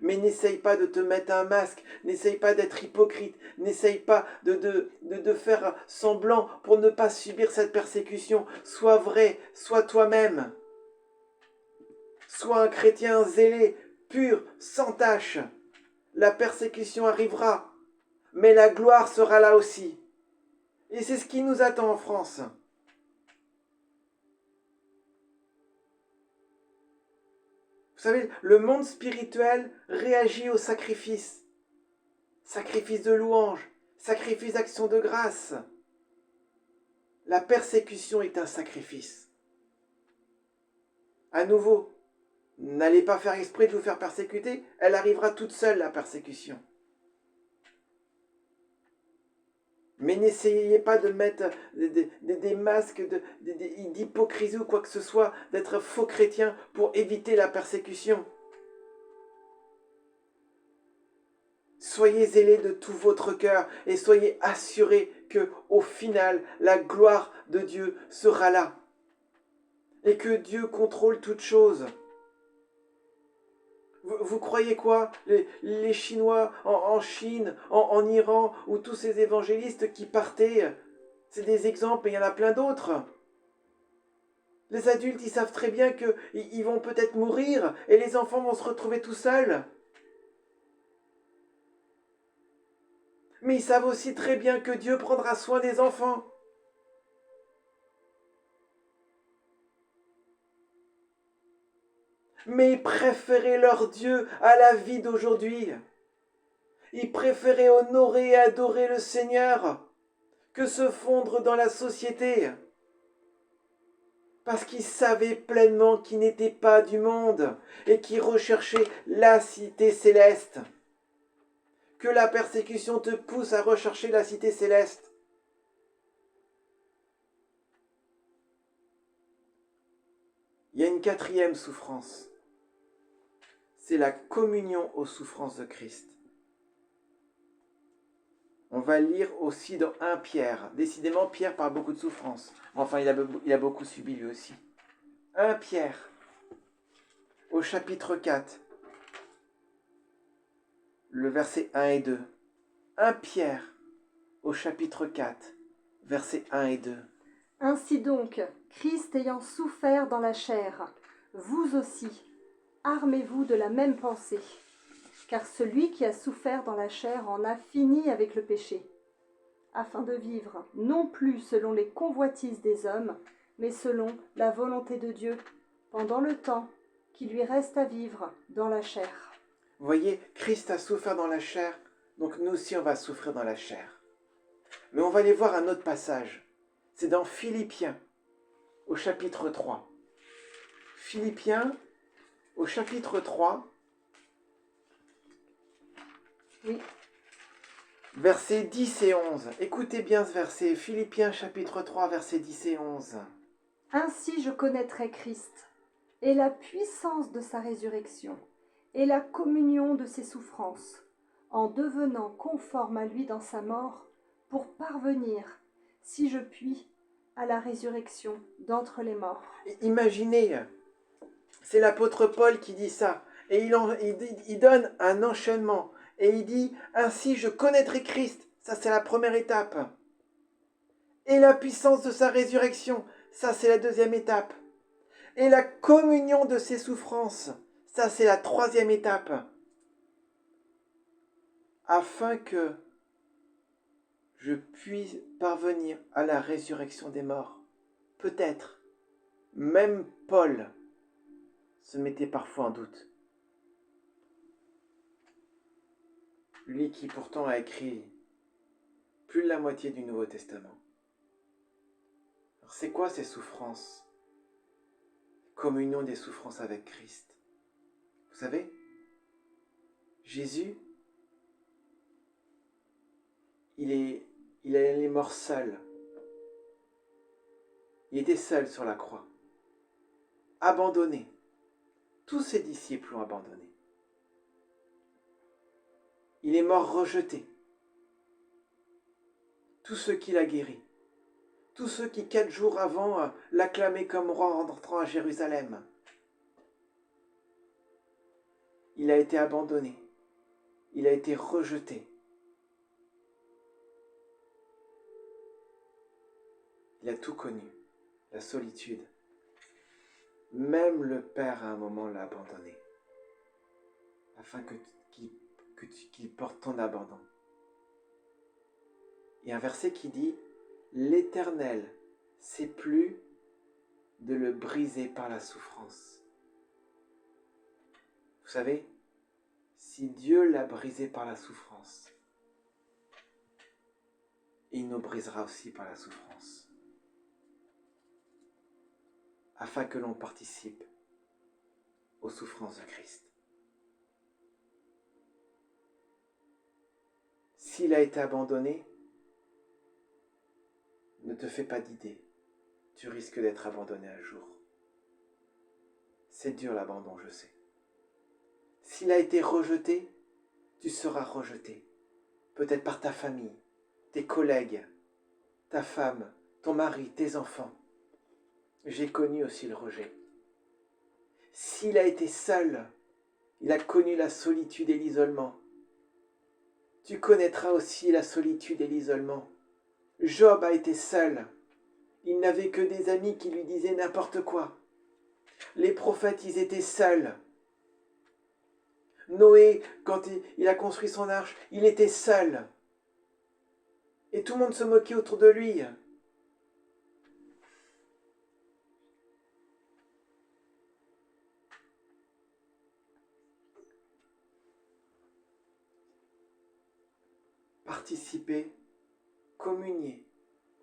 Mais n'essaye pas de te mettre un masque, n'essaye pas d'être hypocrite, n'essaye pas de faire semblant pour ne pas subir cette persécution. Sois vrai, sois toi-même. Sois un chrétien zélé, pur, sans tache. La persécution arrivera, mais la gloire sera là aussi. Et c'est ce qui nous attend en France. Vous savez, le monde spirituel réagit au sacrifice. Sacrifice de louange, sacrifice d'action de grâce. La persécution est un sacrifice. À nouveau, n'allez pas faire exprès de vous faire persécuter, elle arrivera toute seule, la persécution. Mais n'essayez pas de mettre des masques d'hypocrisie ou quoi que ce soit, d'être faux chrétien pour éviter la persécution. Soyez zélés de tout votre cœur et soyez assurés que, au final, la gloire de Dieu sera là. Et que Dieu contrôle toutes choses. Vous croyez quoi? Les Chinois en Chine, en Iran, ou tous ces évangélistes qui partaient, c'est des exemples, et il y en a plein d'autres. Les adultes, ils savent très bien qu'ils vont peut-être mourir, et les enfants vont se retrouver tout seuls. Mais ils savent aussi très bien que Dieu prendra soin des enfants. Mais ils préféraient leur Dieu à la vie d'aujourd'hui. Ils préféraient honorer et adorer le Seigneur que se fondre dans la société. Parce qu'ils savaient pleinement qu'ils n'étaient pas du monde et qu'ils recherchaient la cité céleste. Que la persécution te pousse à rechercher la cité céleste. Il y a une quatrième souffrance. C'est la communion aux souffrances de Christ. On va lire aussi dans 1 Pierre. Décidément, Pierre parle beaucoup de souffrances. Enfin, il a beaucoup subi lui aussi. 1 Pierre, au chapitre 4, le verset 1 et 2. 1 Pierre, au chapitre 4, versets 1 et 2. Ainsi donc, Christ ayant souffert dans la chair, vous aussi, armez-vous de la même pensée. Car celui qui a souffert dans la chair en a fini avec le péché, afin de vivre non plus selon les convoitises des hommes, mais selon la volonté de Dieu, pendant le temps qui lui reste à vivre dans la chair. Vous voyez, Christ a souffert dans la chair, donc nous aussi on va souffrir dans la chair. Mais on va aller voir un autre passage. C'est dans Philippiens, au chapitre 3. Philippiens, au chapitre 3, Oui, versets 10 et 11. Écoutez bien ce verset. Philippiens, chapitre 3, versets 10 et 11. ainsi je connaîtrai Christ, et la puissance de sa résurrection, et la communion de ses souffrances, en devenant conforme à lui dans sa mort, pour parvenir, si je puis, à la résurrection d'entre les morts. Imaginez, c'est l'apôtre Paul qui dit ça. Et il donne un enchaînement. Et il dit, ainsi je connaîtrai Christ. Ça c'est la première étape. Et la puissance de sa résurrection. Ça c'est la deuxième étape. Et la communion de ses souffrances. Ça c'est la troisième étape. Afin que je puisse parvenir à la résurrection des morts. Peut-être, même Paul se mettait parfois en doute. Lui qui pourtant a écrit plus de la moitié du Nouveau Testament. Alors c'est quoi ces souffrances? Communion des souffrances avec Christ. Vous savez, Jésus, il est mort seul. Il était seul sur la croix. Abandonné. Tous ses disciples l'ont abandonné. Il est mort rejeté. Tous ceux qui l'a guéri. Tous ceux qui 4 jours avant l'acclamaient comme roi en entrant à Jérusalem. Il a été abandonné. Il a été rejeté. Il a tout connu, la solitude. Même le Père à un moment l'a abandonné, afin qu'il porte ton abandon. Il y a un verset qui dit, l'Éternel sait plus de le briser par la souffrance. Vous savez, si Dieu l'a brisé par la souffrance, il nous brisera aussi par la souffrance, afin que l'on participe aux souffrances de Christ. S'il a été abandonné, ne te fais pas d'idée, tu risques d'être abandonné un jour. C'est dur l'abandon, je sais. S'il a été rejeté, tu seras rejeté. Peut-être par ta famille, tes collègues, ta femme, ton mari, tes enfants. J'ai connu aussi le rejet. S'il a été seul, il a connu la solitude et l'isolement. Tu connaîtras aussi la solitude et l'isolement. Job a été seul. Il n'avait que des amis qui lui disaient n'importe quoi. Les prophètes, ils étaient seuls. Noé, quand il a construit son arche, il était seul. Et tout le monde se moquait autour de lui. Participer, communier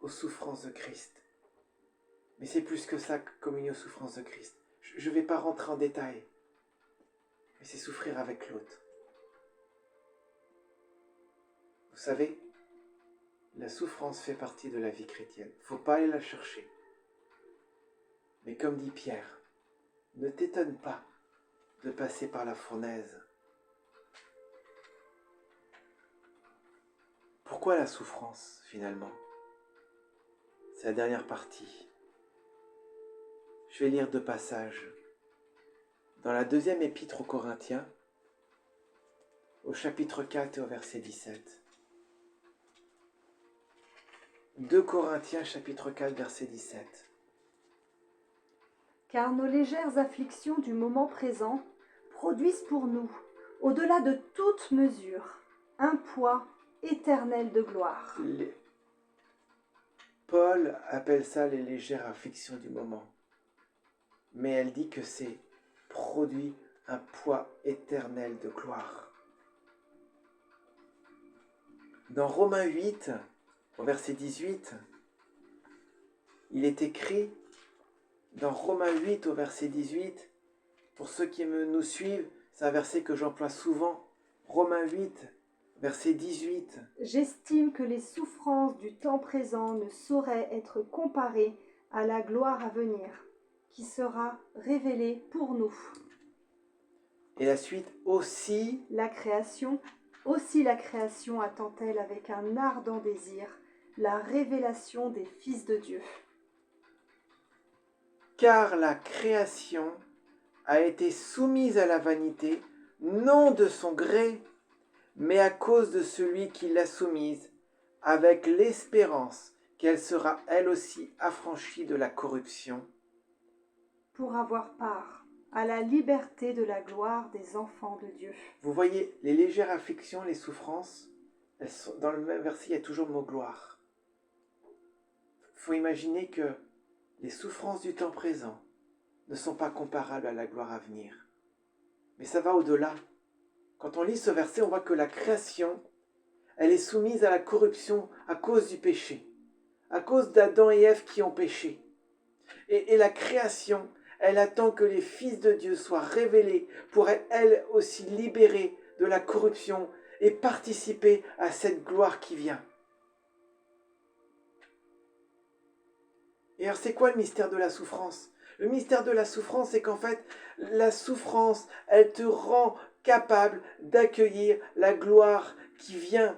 aux souffrances de Christ. Mais c'est plus que ça, communier aux souffrances de Christ. Je ne vais pas rentrer en détail. Mais c'est souffrir avec l'autre. Vous savez, la souffrance fait partie de la vie chrétienne. Il ne faut pas aller la chercher. Mais comme dit Pierre, ne t'étonne pas de passer par la fournaise. Pourquoi la souffrance, finalement? C'est la dernière partie. Je vais lire deux passages. Dans la deuxième épître aux Corinthiens, au chapitre 4 et au verset 17. 2 Corinthiens, chapitre 4, verset 17. Car nos légères afflictions du moment présent produisent pour nous, au-delà de toute mesure, un poids éternel de gloire. Paul appelle ça les légères afflictions du moment. Mais elle dit que c'est produit un poids éternel de gloire. Dans Romains 8, au verset 18, il est écrit, dans Romains 8, au verset 18, pour ceux qui nous suivent, c'est un verset que j'emploie souvent, Romains 8, verset 18. J'estime que les souffrances du temps présent ne sauraient être comparées à la gloire à venir, qui sera révélée pour nous. Et la suite, aussi la création attend-elle avec un ardent désir la révélation des fils de Dieu. Car la création a été soumise à la vanité, non de son gré, mais à cause de celui qui l'a soumise, avec l'espérance qu'elle sera elle aussi affranchie de la corruption, pour avoir part à la liberté de la gloire des enfants de Dieu. Vous voyez, les légères afflictions, les souffrances, dans le même verset, il y a toujours le mot gloire. Il faut imaginer que les souffrances du temps présent ne sont pas comparables à la gloire à venir. Mais ça va au-delà. Quand on lit ce verset, on voit que la création, elle est soumise à la corruption à cause du péché, à cause d'Adam et Ève qui ont péché. Et la création, elle attend que les fils de Dieu soient révélés pour être elle aussi libérée de la corruption et participer à cette gloire qui vient. Et alors c'est quoi le mystère de la souffrance ? Le mystère de la souffrance, c'est qu'en fait, la souffrance, elle te rend capable d'accueillir la gloire qui vient.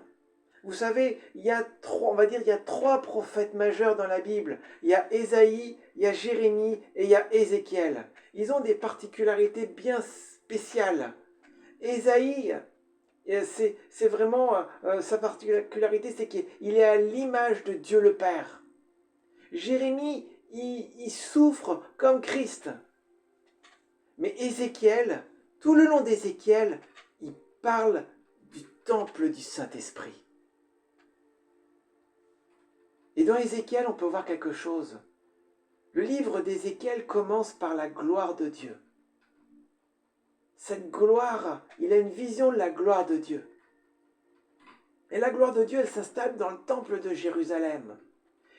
Vous savez, il y a trois prophètes majeurs dans la Bible. Il y a Ésaïe, il y a Jérémie et il y a Ézéchiel. Ils ont des particularités bien spéciales. Ésaïe, c'est vraiment sa particularité, c'est qu'il est à l'image de Dieu le Père. Jérémie, il souffre comme Christ. Mais Ézéchiel, tout le long d'Ézéchiel, il parle du temple du Saint-Esprit. Et dans Ézéchiel, on peut voir quelque chose. Le livre d'Ézéchiel commence par la gloire de Dieu. Cette gloire, il a une vision de la gloire de Dieu. Et la gloire de Dieu, elle s'installe dans le temple de Jérusalem.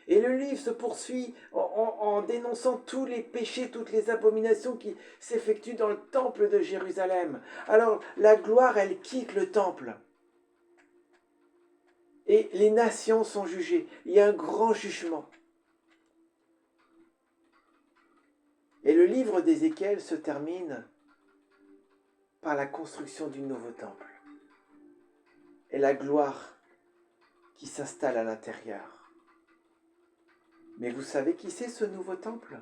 Et le livre se poursuit en dénonçant tous les péchés, toutes les abominations qui s'effectuent dans le temple de Jérusalem. Alors, la gloire, elle quitte le temple. Et les nations sont jugées. Il y a un grand jugement. Et le livre d'Ézéchiel se termine par la construction du nouveau temple. Et la gloire qui s'installe à l'intérieur. Mais vous savez qui c'est ce nouveau temple ?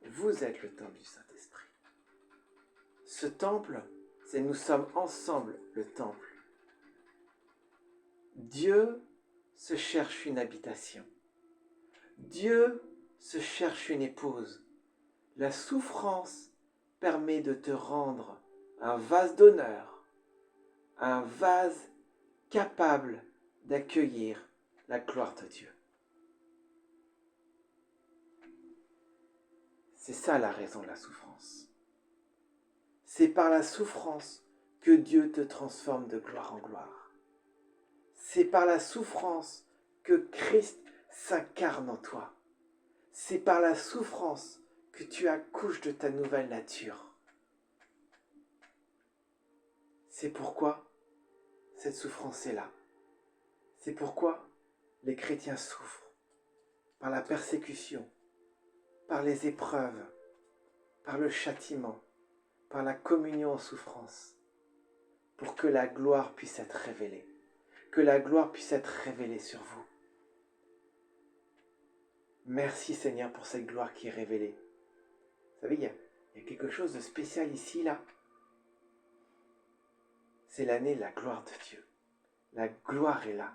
Vous êtes le temple du Saint-Esprit. Ce temple, c'est nous sommes ensemble le temple. Dieu se cherche une habitation. Dieu se cherche une épouse. La souffrance permet de te rendre un vase d'honneur, un vase capable d'accueillir la gloire de Dieu. C'est ça la raison de la souffrance. C'est par la souffrance que Dieu te transforme de gloire en gloire. C'est par la souffrance que Christ s'incarne en toi. C'est par la souffrance que tu accouches de ta nouvelle nature. C'est pourquoi cette souffrance est là. C'est pourquoi les chrétiens souffrent par la persécution, par les épreuves, par le châtiment, par la communion en souffrance, pour que la gloire puisse être révélée, que la gloire puisse être révélée sur vous. Merci Seigneur pour cette gloire qui est révélée. Vous savez, il y a quelque chose de spécial ici, là. C'est l'année de la gloire de Dieu. La gloire est là.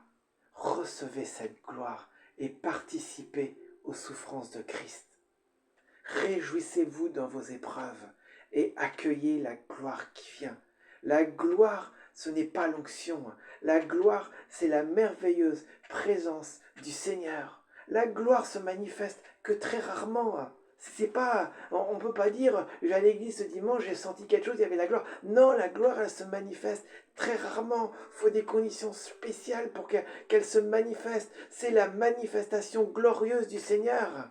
Recevez cette gloire et participez aux souffrances de Christ. Réjouissez-vous dans vos épreuves et accueillez la gloire qui vient. La gloire, ce n'est pas l'onction. La gloire, c'est la merveilleuse présence du Seigneur. La gloire se manifeste que très rarement. C'est pas, on ne peut pas dire, j'ai à l'église ce dimanche, j'ai senti quelque chose, il y avait la gloire. Non, la gloire, elle se manifeste très rarement. Il faut des conditions spéciales pour qu'elle se manifeste. C'est la manifestation glorieuse du Seigneur.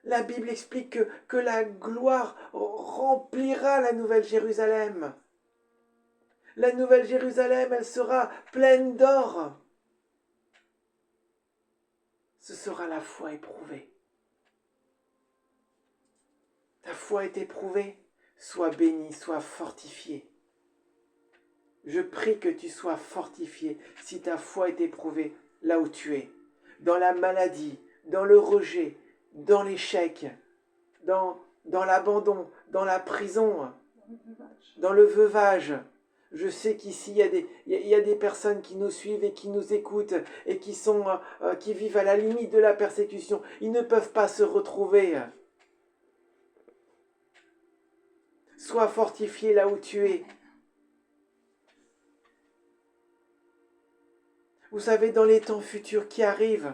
La Bible explique que la gloire remplira la Nouvelle Jérusalem. La Nouvelle Jérusalem, elle sera pleine d'or. Ce sera la foi éprouvée. Ta foi est éprouvée, sois béni, sois fortifié. Je prie que tu sois fortifié si ta foi est éprouvée là où tu es, dans la maladie, dans le rejet, dans l'échec, dans l'abandon, dans la prison, dans le veuvage. Je sais qu'ici, il y a des personnes qui nous suivent et qui nous écoutent et qui vivent à la limite de la persécution. Ils ne peuvent pas se retrouver. Sois fortifié là où tu es. Vous savez, dans les temps futurs qui arrivent,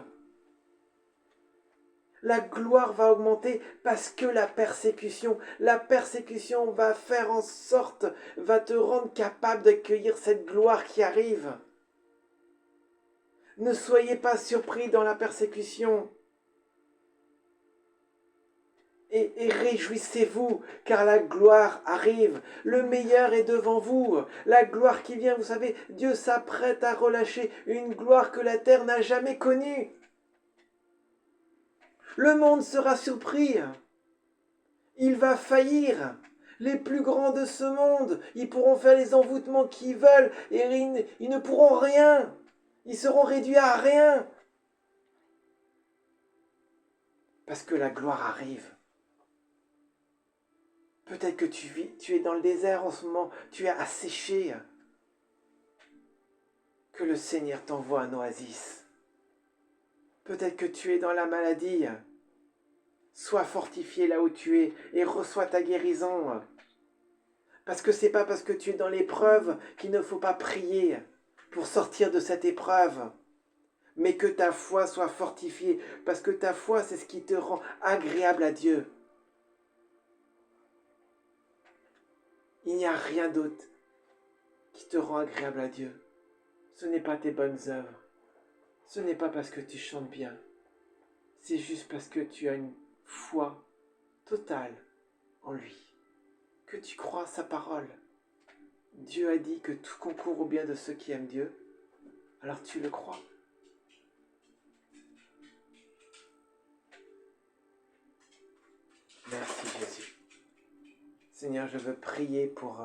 la gloire va augmenter parce que la persécution va faire en sorte, va te rendre capable d'accueillir cette gloire qui arrive. Ne soyez pas surpris dans la persécution. Et réjouissez-vous, car la gloire arrive. Le meilleur est devant vous. La gloire qui vient, vous savez, Dieu s'apprête à relâcher une gloire que la terre n'a jamais connue. Le monde sera surpris. Il va faillir. Les plus grands de ce monde, ils pourront faire les envoûtements qu'ils veulent et ils ne pourront rien. Ils seront réduits à rien. Parce que la gloire arrive. Peut-être que tu es dans le désert en ce moment, tu es asséché. Que le Seigneur t'envoie un oasis. Peut-être que tu es dans la maladie. Sois fortifié là où tu es et reçois ta guérison. Parce que c'est pas parce que tu es dans l'épreuve qu'il ne faut pas prier pour sortir de cette épreuve. Mais que ta foi soit fortifiée. Parce que ta foi, c'est ce qui te rend agréable à Dieu. Il n'y a rien d'autre qui te rend agréable à Dieu. Ce n'est pas tes bonnes œuvres. Ce n'est pas parce que tu chantes bien. C'est juste parce que tu as une foi totale en lui. Que tu crois sa parole. Dieu a dit que tout concourt au bien de ceux qui aiment Dieu. Alors tu le crois. Merci Jésus. Seigneur, je veux prier pour